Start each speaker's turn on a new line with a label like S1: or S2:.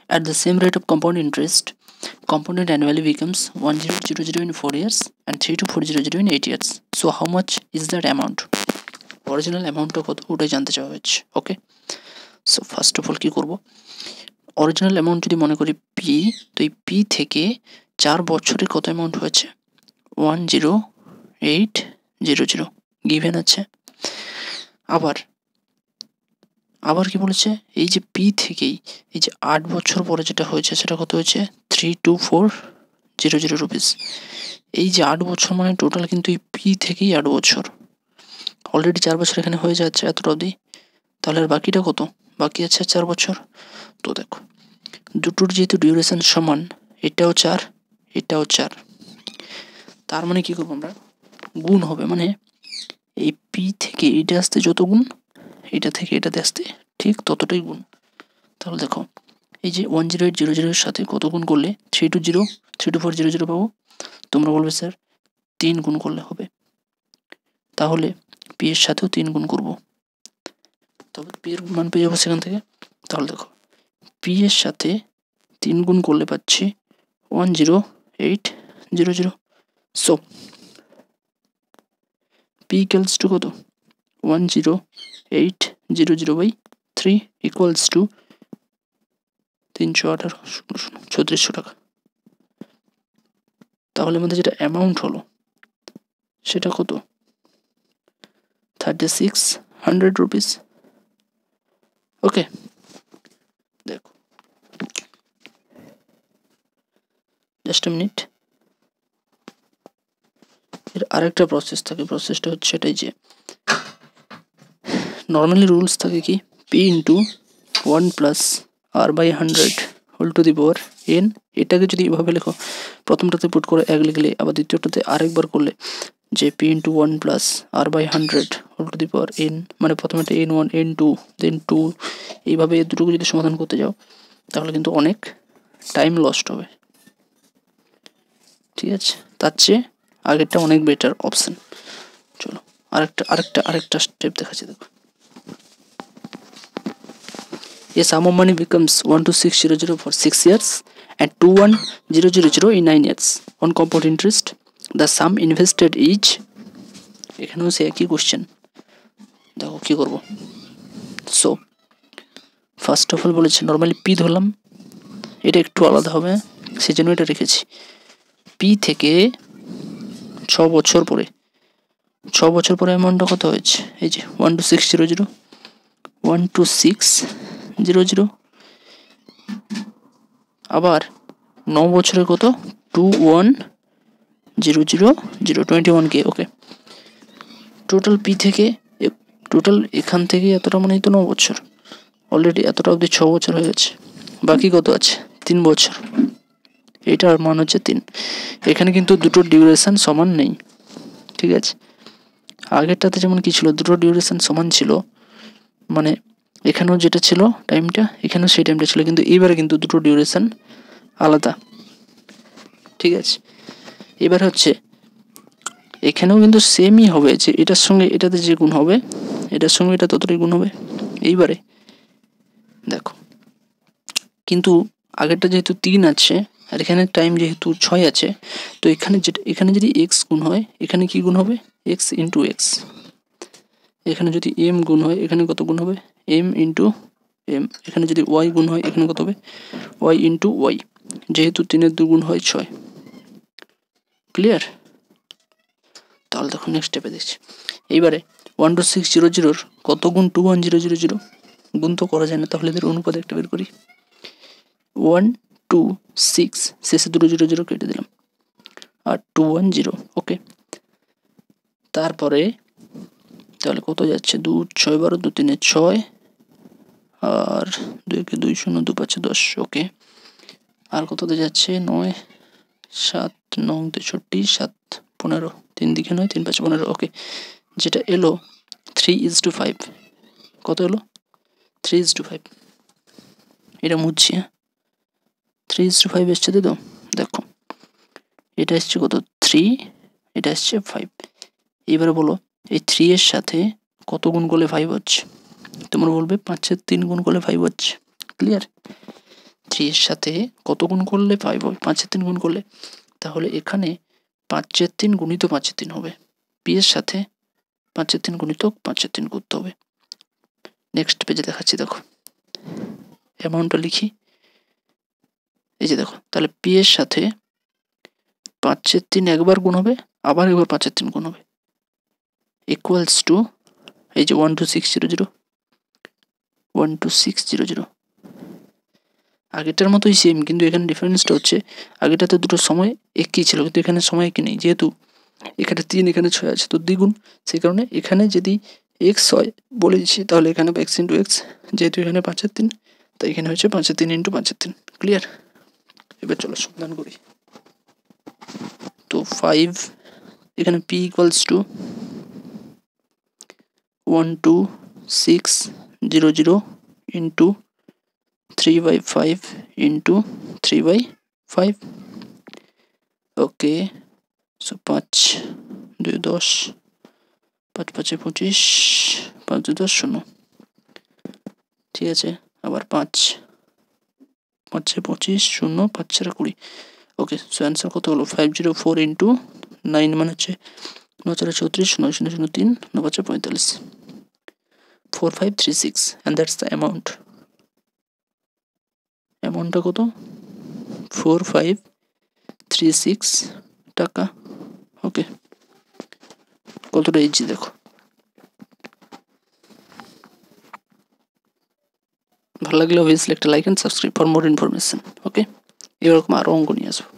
S1: At the same rate of compound interest, compounded annually becomes 1000 in 4 years and 32400 in 8 years. So how much is that amount? Original amount কত ওটাই জানতে চাওয়া হচ্ছে। ওকে, so first of all কী করবো, original amount যদি মনে করি P, তো এই পি থেকে 4 বছরে কত অ্যামাউন্ট হয়েছে 10800 গিভেন আছে। আবার কি বলেছে, এই যে পি থেকেই এই যে 8 বছর পরে যেটা হয়েছে সেটা কত হয়েছে 32400 রুপিস। এই যে 8 বছর মানে টোটাল কিন্তু এই পি থেকেই 8 বছর, অলরেডি 4 বছর এখানে হয়ে যাচ্ছে এতটা অবধি, তাহলে আর বাকিটা কত, বাকি আছে 4 বছর। তো দেখো দুটোর যেহেতু ডিউরেশন সমান, এটাও 4 এটাও 4, তার মানে কি করবো আমরা, গুণ হবে, মানে এই পি থেকে এটা আসতে যত গুণ, এটা থেকে এটাতে আসতে ঠিক ততটাই গুণ। তাহলে দেখো এই যে 10800 এর সাথে কত গুণ করলে 32400 পাবো, তোমরা বলবে স্যার 3 গুণ করলে হবে, তাহলে পি এর সাথেও 3 গুণ করবো, তবে পি এর মান পেয়ে যাবো সেখান থেকে। তাহলে দেখো পি এর সাথে 3 গুণ করলে পাচ্ছি 10800। সো পি ইকুয়ালস টু কত 10800/3 ইকুয়ালস টু 318 টাকা। তাহলে আমাদের যেটা অ্যামাউন্ট হলো সেটা কত 3600 রুপিস। ওকে, দেখো জাস্ট আ মিনিট, এর আরেকটা প্রসেস থাকে, প্রসেসটা হচ্ছে এটাই যে নর্মালি রুলস থাকে কি P into 1 plus r/100 whole to the power n। এটাকে যদি এভাবে লেখো, প্রথমটাতে পুট করে 1 লিখলে, আবার দ্বিতীয়টাতে আরেকবার করলে যে P into 1 plus r/100 whole to the power n, মানে প্রথমে n1 n2 দেন 2, এইভাবে দুটোকে যদি সমাধান করতে যাও তাহলে কিন্তু অনেক টাইম লস্ট হবে। ঠিক আছে, তার চেয়ে আগেরটা অনেক বেটার অপশন। চলো আরেকটা স্টেপ দেখাচ্ছি, দেখো A sum of money becomes 12600 for 6 years and 21000 in 9 years on compound interest. The sum invested is, এখানেও সে একই কোশ্চেন, দেখো কি করব। সো ফার্স্ট অফ অল বলেছে নর্মালি পি ধরলাম, এটা একটু আলাদা হবে সেজন্য এটা রেখেছি। পি থেকে 6 বছর পরে, 6 বছর পরে অ্যামাউন্টটা কত হয়েছে, এই যে 12600, আবার 9 বছরের কত 2100 ওকে, টোটাল পি থেকে টোটাল এখান থেকে এতটা মানেই তো 9 বছর, অলরেডি এতটা অবধি 6 বছর হয়ে গেছে, বাকি কত আছে 3 বছর, এটার মান হচ্ছে 3। এখানে কিন্তু দুটোর ডিউরেশন সমান নেই, ঠিক আছে, আগেরটাতে যেমন কি ছিল দুটোর ডিউরেশন সমান ছিল, মানে এখানেও যেটা ছিল টাইমটা এখানেও সেই টাইমটা ছিল, কিন্তু এবারে কিন্তু দুটো ডিউরেশন আলাদা। ঠিক আছে, এবার হচ্ছে এখানেও কিন্তু সেমই হবে, যে এটার সঙ্গে এটাতে যে গুণ হবে এটার সঙ্গে এটা ততটাই গুণ হবে। এইবারে দেখো কিন্তু আগেরটা যেহেতু 3 আছে আর এখানে টাইম যেহেতু 6 আছে, তো এখানে যদি x গুণ হয় এখানে কি গুণ হবে x ইন্টু এক্স, এখানে যদি m গুণ হয় এখানে কত গুণ হবে m ইন্টু m, এখানে যদি y গুণ হয় এখানে কত হবে y ইন্টু y, যেহেতু 3-এর 2 গুণ হয় 6। ক্লিয়ার? তাহলে দেখো নেক্সট স্টেপে দেখছি, এইবারে 12600 কত গুণ 21000, গুণ তো করা যায় না, তাহলে এদের অনুপাত একটা বের করি। 126 শেষে 2 0 কেটে দিলাম আর 210। ওকে, তারপরে তাহলে কত যাচ্ছে 2 6 12 2 3 6 আর 2 কে 2 0 2 5 10। ওকে, আর কততে যাচ্ছে 9 7 9 63 7 15, 3 দিকে 9 3 5 15। ওকে, যেটা এলো 3:5, কত এলো 3:5, এটা মুছছি, 3:5 এসছে তো, দেখো এটা এসছে কত 3, এটা এসছে 5। এবারে বলো এই 3 এর সাথে কত গুণ করলে 5 হচ্ছে, তোমরা বলবে 5-এর 3 গুণ করলে 5 হচ্ছে। ক্লিয়ার? 3 3 এর সাথে কত গুণ করলে 5 হবে? 5 এর 3 গুণ করলে। তাহলে এখানে 5 এর 3 গুণিত 5 এর 3 হবে। পি এর সাথে 5 এর 3 গুণিত 5 এর 3 করতে হবে। নেক্সট পেজে দেখাচ্ছি, দেখো অ্যামাউন্টটা লিখি। এই যে দেখো, তাহলে পি এর সাথে 5 এর 3 একবার গুণ হবে, আবার একবার 5 এর 3 গুণ হবে, ইকুয়ালস টু এই যে 12600 12600। আগেরটার মতোই সেম, কিন্তু এখানে ডিফারেন্সটা হচ্ছে আগেটাতে দুটো সময় একই ছিল, কিন্তু এখানে সময় একই নেই। যেহেতু এখানে 3 এখানে 6 আছে, তো দ্বিগুণ, সেই কারণে এখানে যদি এক্স হয় বলে দিচ্ছি, তাহলে এখানে এক্স ইন্টু এক্স, যেহেতু এখানে 5 এর 3, তাই এখানে হচ্ছে 5 এর 3 ইন্টু 5 এর 3। ক্লিয়ার? এবার চলো সমাধান করি। তো 5 এখানে P equals to 12600 into 3/5 into 3/5। Okay, so 5 2 10, 5 5 25, 5 2 10 0। ঠিক আছে, আবার 5 5 25 0, 5 4 20। ওকে, সো অ্যান্সার কত হলো? 504 ইন্টু 9 মানে হচ্ছে 9 4 34, 9 0 0 3, 9 5 45, 4536, অ্যান্ড দ্যাটস দ্য অ্যামাউন্ট। অ্যামাউন্টটা কত? 4536 টাকা। ওকে, কতটা ইজি দেখো। ভালো লাগলে অবভিয়াসলি একটা like and subscribe for more information. Okay, এরকম আরও অঙ্ক নিয়ে আসবো।